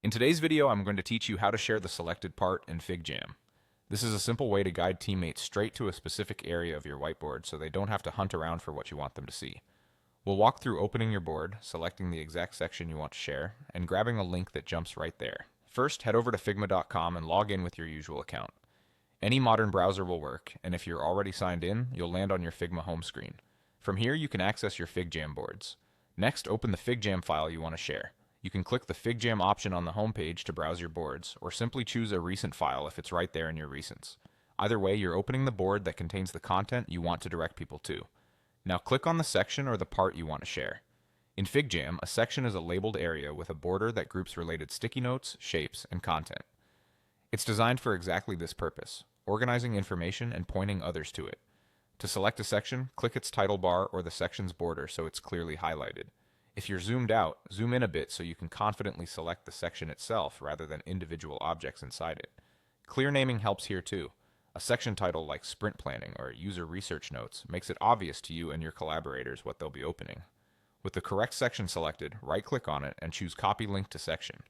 In today's video, I'm going to teach you how to share the selected part in FigJam. This is a simple way to guide teammates straight to a specific area of your whiteboard so they don't have to hunt around for what you want them to see. We'll walk through opening your board, selecting the exact section you want to share, and grabbing a link that jumps right there. First, head over to figma.com and log in with your usual account. Any modern browser will work, and if you're already signed in, you'll land on your Figma home screen. From here, you can access your FigJam boards. Next, open the FigJam file you want to share. You can click the FigJam option on the home page to browse your boards, or simply choose a recent file if it's right there in your recents. Either way, you're opening the board that contains the content you want to direct people to. Now click on the section or the part you want to share. In FigJam, a section is a labeled area with a border that groups related sticky notes, shapes, and content. It's designed for exactly this purpose, organizing information and pointing others to it. To select a section, click its title bar or the section's border so it's clearly highlighted. If you're zoomed out, zoom in a bit so you can confidently select the section itself rather than individual objects inside it. Clear naming helps here too. A section title like Sprint Planning or User Research Notes makes it obvious to you and your collaborators what they'll be opening. With the correct section selected, right-click on it and choose Copy Link to Section.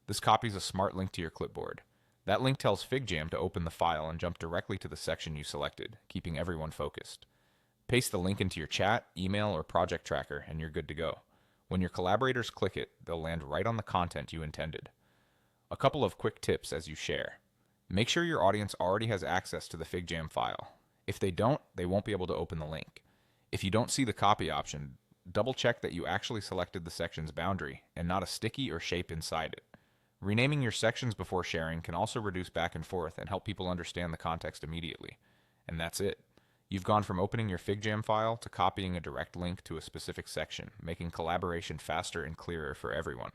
This copies a smart link to your clipboard. That link tells FigJam to open the file and jump directly to the section you selected, keeping everyone focused. Paste the link into your chat, email, or project tracker, and you're good to go. When your collaborators click it, they'll land right on the content you intended. A couple of quick tips as you share. Make sure your audience already has access to the FigJam file. If they don't, they won't be able to open the link. If you don't see the copy option, double check that you actually selected the section's boundary and not a sticky or shape inside it. Renaming your sections before sharing can also reduce back and forth and help people understand the context immediately. And that's it. You've gone from opening your FigJam file to copying a direct link to a specific section, making collaboration faster and clearer for everyone.